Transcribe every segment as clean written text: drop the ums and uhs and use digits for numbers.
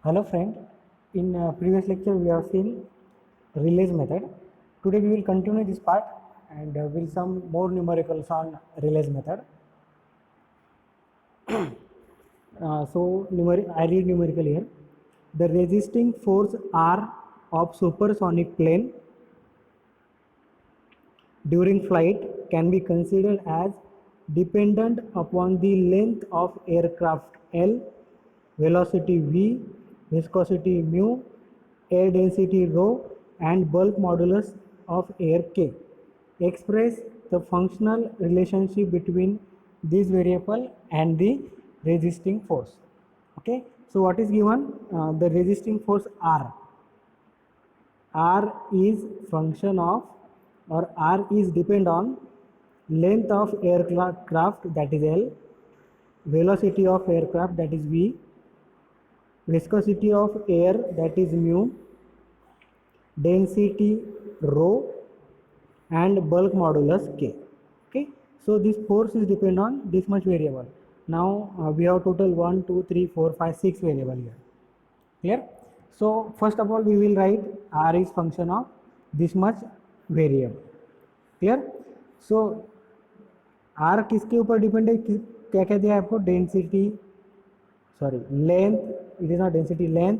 Hello friend, in previous lecture we have seen relays method. Today we will continue this part and will some more numericals on relays method. I read numerical here. The resisting force R of supersonic plane during flight can be considered as dependent upon the length of aircraft L, velocity v, viscosity mu, air density rho, and bulk modulus of air k. Express the functional relationship between this variable and the resisting force. Okay, so what is given? The resisting force R. R is function of, or R is depend on length of aircraft, that is L, velocity of aircraft, that is V, viscosity of air, that is mu, density rho, and bulk modulus k. Okay, so this force is depend on this much variable. Now we have total 1 2 3 4 5 6 variable here. Clear? So first of all we will write R is function of this much variable. Clear? So R किसके ऊपर depend है? क्या क्या दिया है आपको? Density, sorry length, it is not density, length,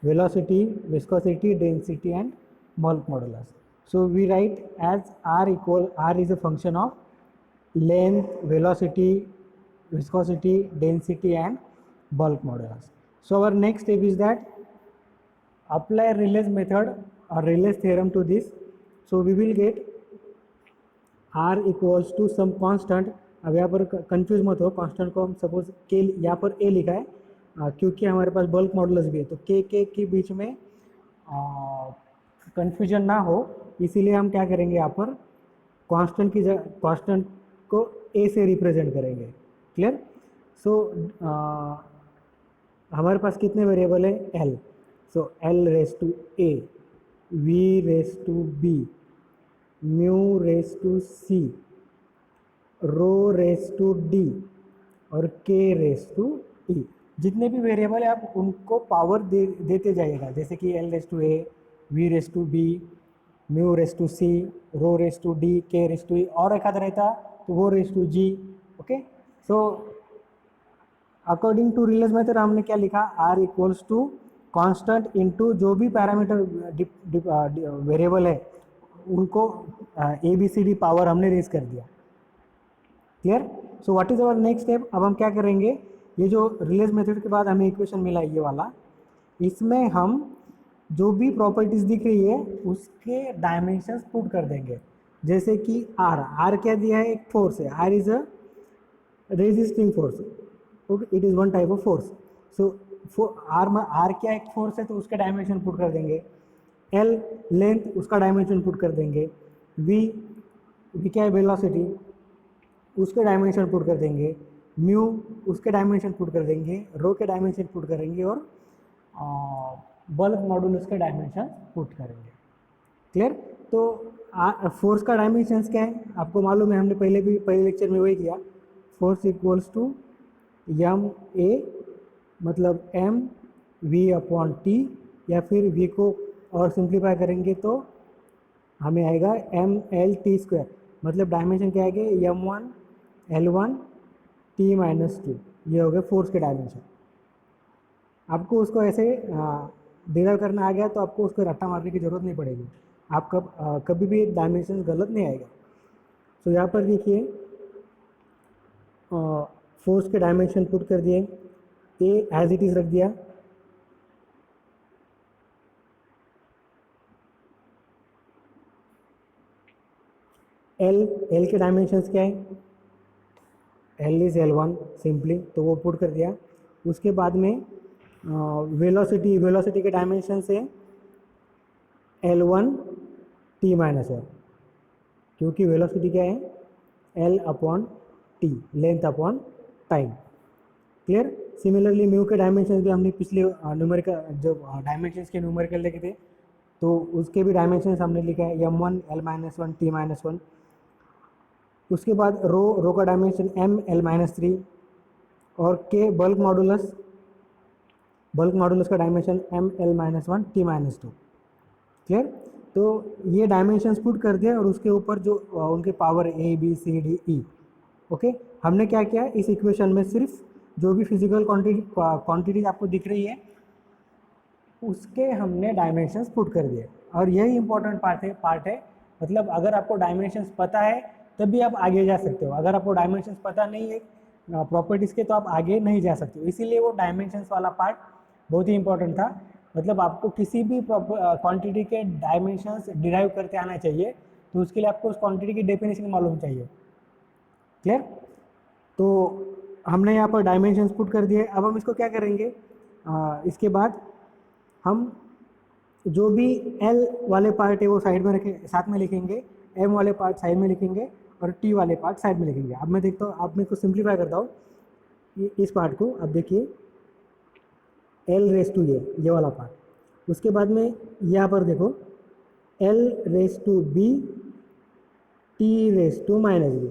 velocity, viscosity, density and bulk modulus. So we write as R is a function of length, velocity, viscosity, density and bulk modulus. So our next step is that apply Rayleigh's method or Rayleigh's theorem to this. So we will get R equals to some constant. अब यहाँ पर confuse मत हो, constant को हम suppose के यहाँ पर ए लिखा है क्योंकि हमारे पास बल्क मॉडुलस भी है, तो के बीच में कंफ्यूजन ना हो, इसीलिए हम क्या करेंगे, यहाँ पर कांस्टेंट की जगह कांस्टेंट को ए से रिप्रेजेंट करेंगे. क्लियर? सो हमारे पास कितने वेरिएबल है? L. So L raise to A, V raise to B, mu raise to C, rho raise to D और के रेस टू ई. जितने भी वेरिएबल है आप उनको पावर देते जाइएगा, जैसे कि L raise to A, V raise to B, mu raise to C, rho raise to D, K raise to E, और एक आधा रहता तो वो raise to G. Okay, so according to Rayleigh's method हमने क्या लिखा? R equals to constant into जो भी पैरामीटर वेरिएबल है उनको A B C D power हमने रेज कर दिया. Clear? So what is our next step? अब हम क्या करेंगे, ये जो रिलेज मेथड के बाद हमें इक्वेशन मिला ये वाला, इसमें हम जो भी प्रॉपर्टीज दिख रही है उसके डायमेंशंस पुट कर देंगे. जैसे कि आर क्या दिया है? एक फोर्स है. R is a resisting force. Okay, it is one type of force. So R क्या एक फोर्स है, तो उसके डायमेंशन पुट कर देंगे. एल लेंथ, उसका डायमेंशन पुट कर देंगे. वी क्या है? वेलोसिटी, उसके डायमेंशन पुट कर देंगे. म्यू उसके डायमेंशन पुट कर देंगे. रो के डायमेंशन पुट करेंगे और बल्क मॉडुलस के डायमेंशन पुट करेंगे. क्लियर? तो फोर्स का डायमेंशंस क्या है आपको मालूम है, हमने पहले लेक्चर में वही किया. Force equals to M A, मतलब एम वी अपॉन टी, या फिर वी को और सिंप्लीफाई करेंगे तो हमें आएगा एम एल टी स्क्वायर. मतलब डायमेंशन क्या आएगा? M one L one T minus two. ये हो गया फोर्स के डायमेंशन. आपको उसको ऐसे डिराइव करना आ गया तो आपको उसको रट्टा मारने की ज़रूरत नहीं पड़ेगी. आप कभी भी डायमेंशन गलत नहीं आएगा. तो यहाँ पर देखिए फोर्स के डायमेंशन पुट कर दिए, ए एज इट इज़ रख दिया. एल के डायमेंशंस क्या है? एल इज L1 सिंपली, तो वो पुट कर दिया. उसके बाद में वेलोसिटी के डायमेंशन से L1 टी माइनस एल, क्योंकि वेलोसिटी क्या है? L upon T, length upon time. Clear? Similarly mu के डायमेंशन भी हमने पिछले न्यूमेरिकल जो डायमेंशंस के न्यूमेरिकल देखे थे, तो उसके भी डायमेंशंस हमने लिखा है M1 L minus one T minus one. उसके बाद रो का dimension M L minus three, और K bulk modulus bulk modulus का डायमेंशन ML-1 T-2। क्लियर? तो ये डायमेंशंस पुट कर दिया और उसके ऊपर जो उनके power A B C D E। Okay, हमने क्या किया, इस इक्वेशन में सिर्फ जो भी फिजिकल क्वांटिटीज आपको दिख रही है उसके हमने डायमेंशंस पुट कर दिए। और यही इंपॉर्टेंट पार्ट है मतलब अगर आपको डायमेंशंस पता है तभी आप आगे जा सकते हो, अगर आपको डायमेंशंस पता नहीं है प्रॉपर्टीज़ के तो आप आगे नहीं जा सकते हो। इसीलिए वो डायमेंशंस वाला पार्ट बहुत ही इंपॉर्टेंट था। मतलब आपको किसी भी क्वांटिटी के डायमेंशंस डिराइव करते आना चाहिए, तो उसके लिए आपको उस क्वांटिटी की डेफिनेशन मालूम चाहिए। क्लियर? तो हमने यहाँ पर डायमेंशंस पुट कर दिए। अब हम इसको क्या करेंगे, इसके बाद हम जो भी L वाले पार्ट है वो साइड में रखें, साथ में लिखेंगे, M वाले पार्ट साइड में लिखेंगे और T वाले पार्ट साइड में लिखेंगे। अब मैं देखता हूँ, आप मेरे को सिंप्लीफाई करता हूँ इस पार्ट को। अब देखिए L ये वाला पार्ट, उसके बाद में यहाँ पर देखो L T-B,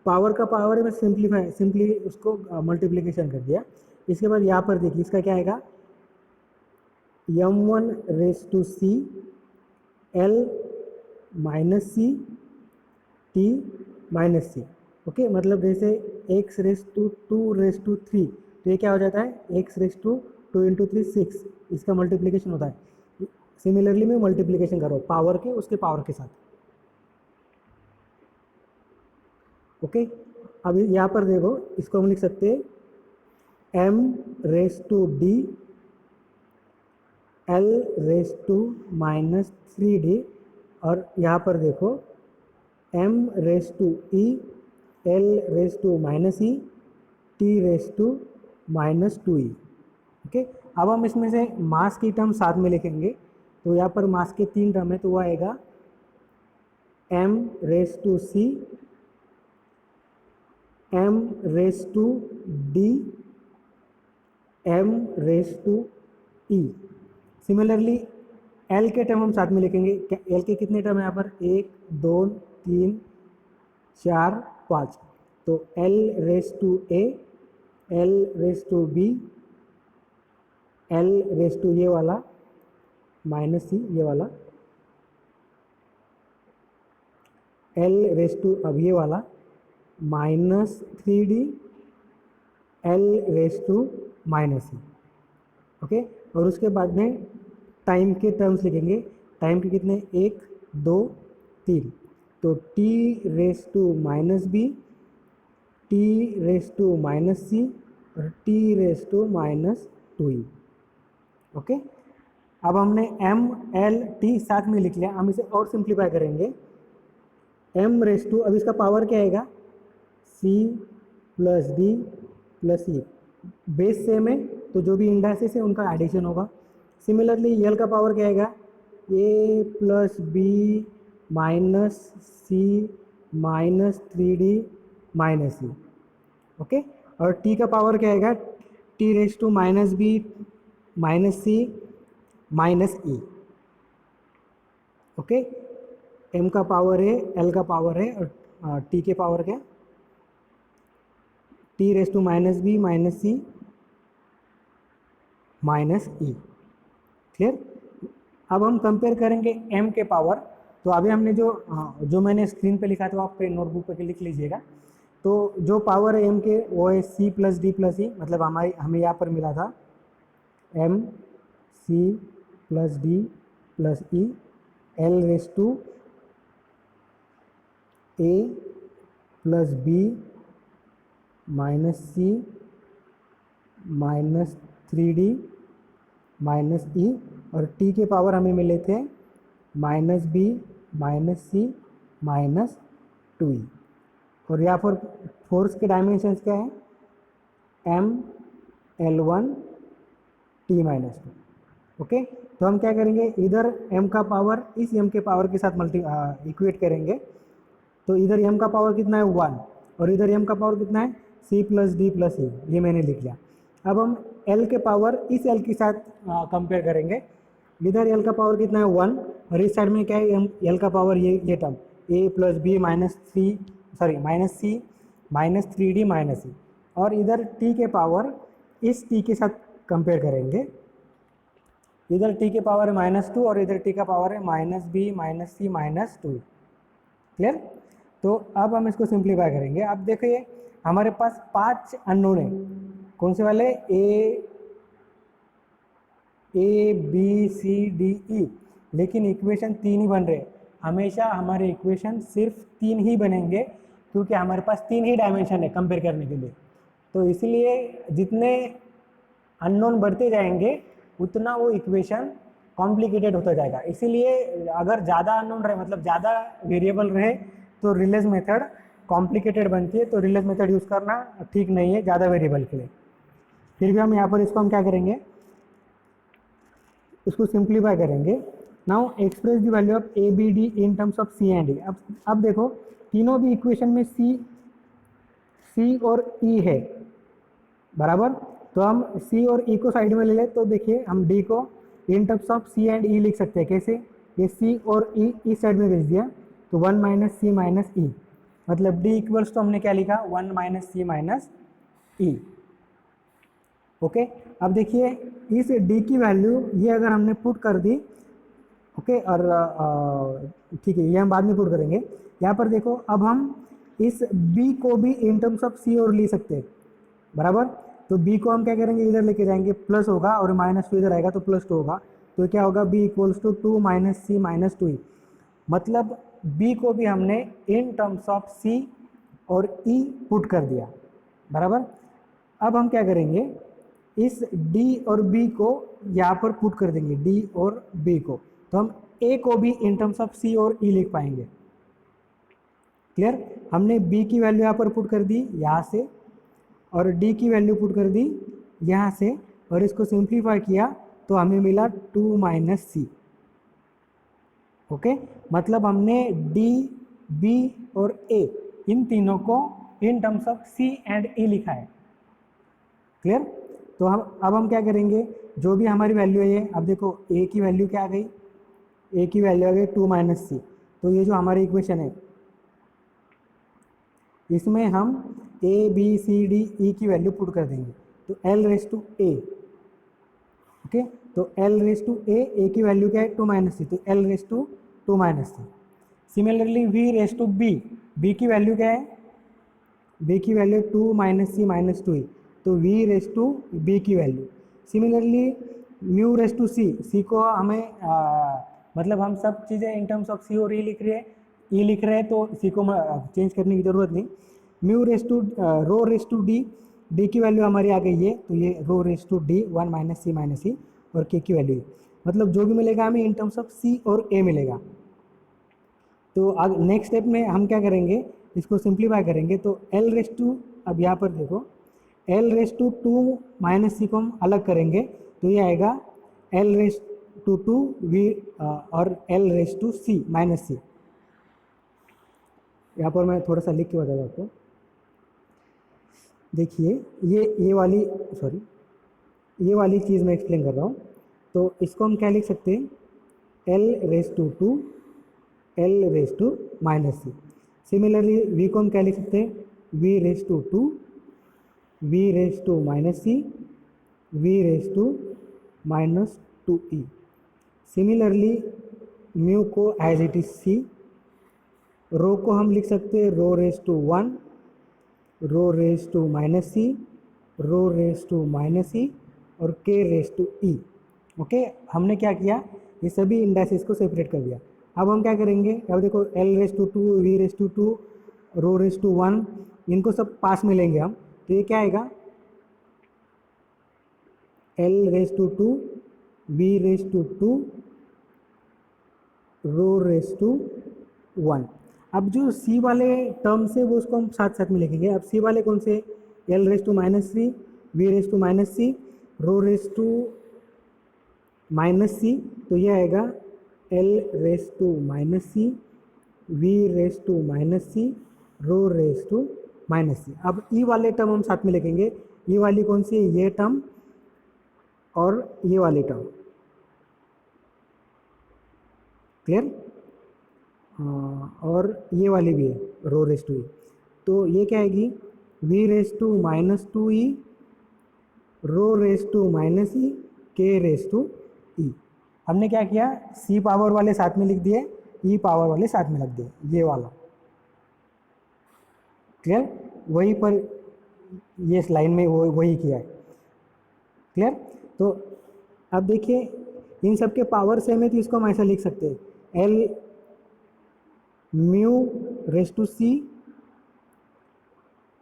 पावर का पावर में सिंपली उसको मल्टीप्लिकेशन कर दिया। इसके बाद यहाँ पर देखिए इसका क्या आएगा, M1C L -C T-C। Okay, मतलब जैसे x⁻²�3, तो ये क्या हो जाता है x⁻2 × 3 6, इसका मल्टीप्लिकेशन होता है। सिमिलरली मैं मल्टीप्लिकेशन कर रहा हूँ पावर के उसके पावर के साथ। ओके, अब यहाँ पर देखो इसको हम लिख सकते हैं M⁻D L⁻−3D, और यहाँ पर देखो M⁻E L⁻−E T⁻−2E। ओके, अब हम इसमें से मास की टर्म साथ में लिखेंगे। तो यहाँ पर मास के 3 टर्म है, तो वो आएगा M⁻C M⁻D M⁻E। Similarly L के टर्म हम साथ में लिखेंगे। L के कितने टर्म है यहाँ पर, 1 2 3 4 5, तो L⁻A L⁻B L⁻, ये वाला -C, ये वाला L⁻, अब ये वाला -3D L⁻−E। ओके, और उसके बाद में टाइम के टर्म्स लिखेंगे। टाइम के कितने, 1 2 3, तो T⁻−B T⁻−C और T⁻−2E। ओके, अब हमने M L T साथ में लिख लिया। हम इसे और सिंप्लीफाई करेंगे। M⁻, अब इसका पावर क्या आएगा, C + D + E, base same है तो जो भी इंडाइसेस है उनका एडिशन होगा। सिमिलरली L का पावर क्या आएगा, A + B -C -3D -E। Okay, और T का पावर क्या आएगा, T⁻−B -C -E। Okay, M का पावर है, L का पावर है, और T के पावर क्या, T⁻−B -C -E। क्लियर? अब हम कंपेयर करेंगे M के पावर। तो अभी हमने जो मैंने स्क्रीन पे लिखा था वो आप पे नोटबुक पे लिख लीजिएगा। तो जो पावर है M के वो है C + D + E, मतलब हमें यहाँ पर मिला था M C + D + E L⁻A + B -C -3D -E, और T के पावर हमें मिले थे -B -C -2E। और यहाँ पर फोर्स के डायमेंशंस क्या है, M L1 T-2। ओके, तो हम क्या करेंगे, इधर M का पावर इस M के पावर के साथ इक्वेट करेंगे। तो इधर M का पावर कितना है 1, और इधर M का पावर कितना है C + D + E, ये मैंने लिख लिया। अब हम L के पावर इस L के साथ कंपेयर करेंगे। इधर L का पावर कितना है 1, और इस साइड में क्या है L का पावर, ये term A + B -C -3D -E, और इधर T के पावर इस T के साथ कंपेयर करेंगे, इधर t के पावर है -2 और इधर t का पावर है -b -c -2। क्लियर? तो अब हम इसको सिंप्लीफाई करेंगे। अब देखिए हमारे पास 5 अननोन है, कौन से वाले? ए बी सी डी ई, लेकिन इक्वेशन 3 ही बन रहे। हमेशा हमारे इक्वेशन सिर्फ 3 ही बनेंगे क्योंकि हमारे पास 3 ही डायमेंशन है कंपेयर करने के लिए। तो इसलिए जितने अननोन बढ़ते जाएंगे उतना वो इक्वेशन कॉम्प्लिकेटेड होता जाएगा। इसीलिए अगर ज़्यादा अननोन रहे, मतलब ज़्यादा वेरिएबल रहे, तो रिलेज मेथड कॉम्प्लिकेटेड बनती है। तो रिलेज मेथड यूज़ करना ठीक नहीं है ज़्यादा वेरिएबल के लिए। फिर भी हम यहाँ पर इसको हम क्या करेंगे, इसको सिंप्लीफाई करेंगे। Now express the value of A B D in terms of C and E. अब देखो तीनों भी इक्वेशन में सी और ई है, बराबर। तो हम सी और ई को साइड में ले लें, तो देखिए हम डी को in terms of C and E लिख सकते हैं। कैसे? ये सी और ई इस साइड में भेज दिया, तो 1 माइनस सी माइनस ई, मतलब डी इक्वल्स तो हमने क्या लिखा? 1 माइनस सी माइनस ई। ओके, अब देखिए इस डी की वैल्यू ये अगर हमने पुट कर दी, ओके, और ठीक है ये हम बाद में पुट करेंगे। यहाँ पर देखो अब हम इस बी को भी इन टर्म्स ऑफ सी और ले सकते हैं, बराबर। तो बी को हम क्या करेंगे, इधर लेके जाएंगे, प्लस होगा, और -2 इधर आएगा तो +2 होगा। तो क्या होगा? B equals to 2 minus C minus 2ई। मतलब बी को भी हमने इन टर्म्स ऑफ सी और ई पुट कर दिया, बराबर। अब हम क्या करेंगे, इस D और B को यहाँ पर पुट कर देंगे, D और B को। तो हम A को भी इन टर्म्स ऑफ C और E लिख पाएंगे। क्लियर? हमने B की वैल्यू यहाँ पर पुट कर दी यहाँ से, और D की वैल्यू पुट कर दी यहाँ से, और इसको सिंप्लीफाई किया तो हमें मिला 2 माइनस C। ओके, मतलब हमने D, B और A इन तीनों को in terms of C and E लिखा है। क्लियर? तो अब हम क्या करेंगे, जो भी हमारी वैल्यू है ये, अब देखो A की वैल्यू क्या आ गई? A की वैल्यू आ गई 2 माइनस सी। तो ये जो हमारी इक्वेशन है इसमें हम A B C D E की वैल्यू पुट कर देंगे, तो L raise to A। Okay, तो L रेस टू A की वैल्यू क्या है? 2 माइनस सी, तो L raise to 2 minus C. Similarly V raise to B की वैल्यू क्या है? B की वैल्यू 2 माइनस सी माइनस 2ई, तो V रेस टू B की value. Similarly mu raise to C को हमें मतलब हम सब चीज़ें इन टर्म्स ऑफ C और E लिख रहे हैं, तो C को चेंज करने की ज़रूरत नहीं। Mu raise to rho raise to D की वैल्यू हमारी आ गई है, तो ये rho raise to D 1 minus C minus E, और K की वैल्यू, मतलब जो भी मिलेगा हमें इन टर्म्स ऑफ C और A मिलेगा। तो नेक्स्ट स्टेप में हम क्या करेंगे, इसको सिंप्लीफाई करेंगे। तो L रेस टू, अब यहाँ पर देखो L raise to 2 minus C को हम अलग करेंगे, तो ये आएगा L रेस टू 2 V और L raise to C minus C. यहाँ पर मैं थोड़ा सा लिख के बताता आपको। देखिए ये वाली चीज़ मैं एक्सप्लेन कर रहा हूँ। तो इसको हम क्या लिख सकते हैं? L raise to 2 L raise to minus C. Similarly V को हम क्या लिख सकते हैं? V raise to 2 V raise to minus C V raise to minus 2e। Similarly mu को as it is C, rho को हम लिख सकते हैं rho raise to 1 rho raise to minus C rho raise to minus E और K raise to E। Okay, हमने क्या किया, ये सभी इंडाइसेस को सेपरेट कर दिया। अब हम क्या करेंगे, अब देखो L raise to 2 V raise to 2 rho raise to 1, इनको सब पास में लेंगे हम, तो ये क्या आएगा? L raise to 2 V raise to 2 rho raise to 1। अब जो C वाले टर्म्स है वो उसको हम साथ साथ में लिखेंगे। अब C वाले कौन से? L raise to minus C V raise to minus C rho raise to minus C, तो ये आएगा L raise to minus C V raise to minus C rho raise to minus C. अब E वाले term हम साथ में लिखेंगे। E वाली कौन सी है? ये टर्म और ये वाली टर्म। क्लियर? और ये वाली भी है रो रेस टू ई, तो ये क्या आएगी? V raise to minus 2e rho raise to minus E K raise to ई। हमने क्या किया, सी पावर वाले साथ में लिख दिए, ई पावर वाले साथ में लिख दिए, ये वाला। क्लियर? वही पर ये इस लाइन में वही किया है। क्लियर? तो अब देखिए इन सब के पावर सेम है तो इसको हम ऐसा लिख सकते हैं, L mu raise to C,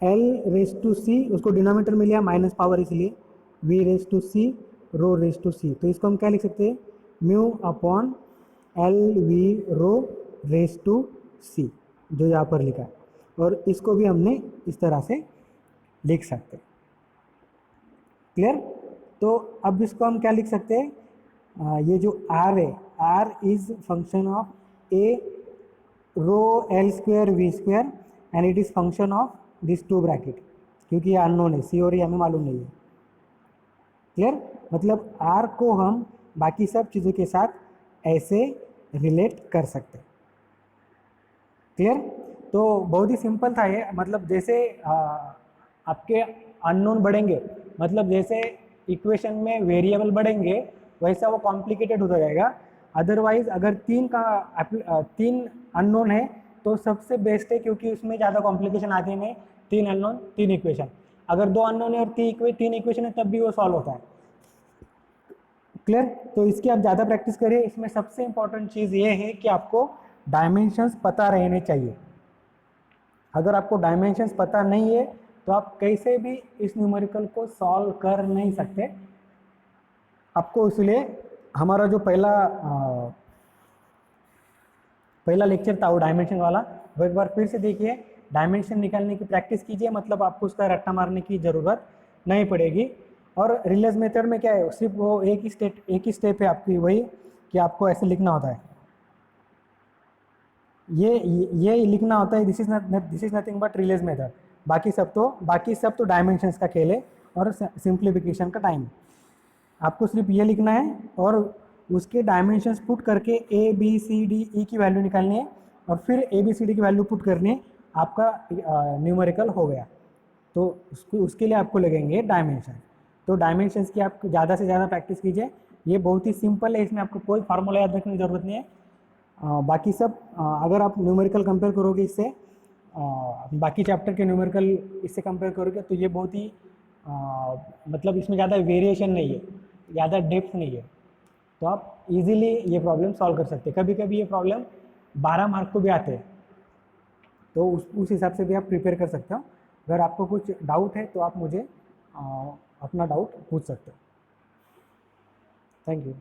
L raise to C, उसको डिनोमिनेटर में लिया माइनस पावर इसलिए, V raise to C rho raise to C. तो इसको हम क्या लिख सकते हैं, mu upon L V rho raise to C, जो यहाँ पर लिखा है। और इसको भी हमने इस तरह से लिख सकते हैं। क्लियर? तो अब इसको हम क्या लिख सकते हैं, ये जो आर है, R is function of A rho L square V square and it is function of this two bracket, क्योंकि ये अननोन है, सी और ये हमें मालूम नहीं है। क्लियर? मतलब आर को हम बाकी सब चीज़ों के साथ ऐसे रिलेट कर सकते हैं। क्लियर? तो बहुत ही सिंपल था ये, मतलब जैसे आपके अननोन बढ़ेंगे, मतलब जैसे इक्वेशन में वेरिएबल बढ़ेंगे वैसा वो कॉम्प्लिकेटेड होता जाएगा। अदरवाइज अगर तीन अननोन है तो सबसे बेस्ट है, क्योंकि उसमें ज़्यादा कॉम्प्लिकेशन आती नहीं, तीन अननोन तीन इक्वेशन। अगर दो अननोन है और तीन इक्वेशन है तब भी वो सॉल्व होता है। क्लियर? तो इसकी आप ज़्यादा प्रैक्टिस करिए। इसमें सबसे इंपॉर्टेंट चीज़ ये है कि आपको डायमेंशंस पता रहने चाहिए। अगर आपको डायमेंशंस पता नहीं है तो आप कैसे भी इस न्यूमेरिकल को सॉल्व कर नहीं सकते। आपको इसलिए हमारा जो पहला लेक्चर था वो डायमेंशन वाला, वो एक बार फिर से देखिए, डायमेंशन निकालने की प्रैक्टिस कीजिए, मतलब आपको उसका रट्टा मारने की ज़रूरत नहीं पड़ेगी। और रिलेज मेथड में क्या है, सिर्फ वो एक ही स्टेप है आपकी, वही कि आपको ऐसे लिखना होता है, ये लिखना होता है, this is nothing but release method. बाकी सब तो डायमेंशंस का खेल है और सिंप्लीफिकेशन का टाइम। आपको सिर्फ ये लिखना है और उसके डायमेंशंस पुट करके ए बी सी डी ई की वैल्यू निकालनी है और फिर ए बी सी डी की वैल्यू पुट करनी है, आपका न्यूमेरिकल हो गया। तो उसके लिए आपको लगेंगे डायमेंशन। तो डायमेंशंस की आप ज़्यादा से ज़्यादा प्रैक्टिस कीजिए। ये बहुत ही सिंपल है, इसमें आपको कोई फार्मूला याद रखने की ज़रूरत नहीं है। बाकी सब अगर आप न्यूमेरिकल कंपेयर करोगे इससे, बाकी चैप्टर के न्यूमेरिकल इससे कंपेयर करोगे तो ये बहुत ही मतलब इसमें ज़्यादा वेरिएशन नहीं है, ज़्यादा डेप्थ नहीं है, तो आप इजीली ये प्रॉब्लम सॉल्व कर सकते हैं। कभी कभी ये प्रॉब्लम 12 मार्क को भी आते हैं, तो उस हिसाब से भी आप प्रिपेयर कर सकते हो। अगर आपको कुछ डाउट है तो आप मुझे अपना डाउट पूछ सकते हो। Thank you.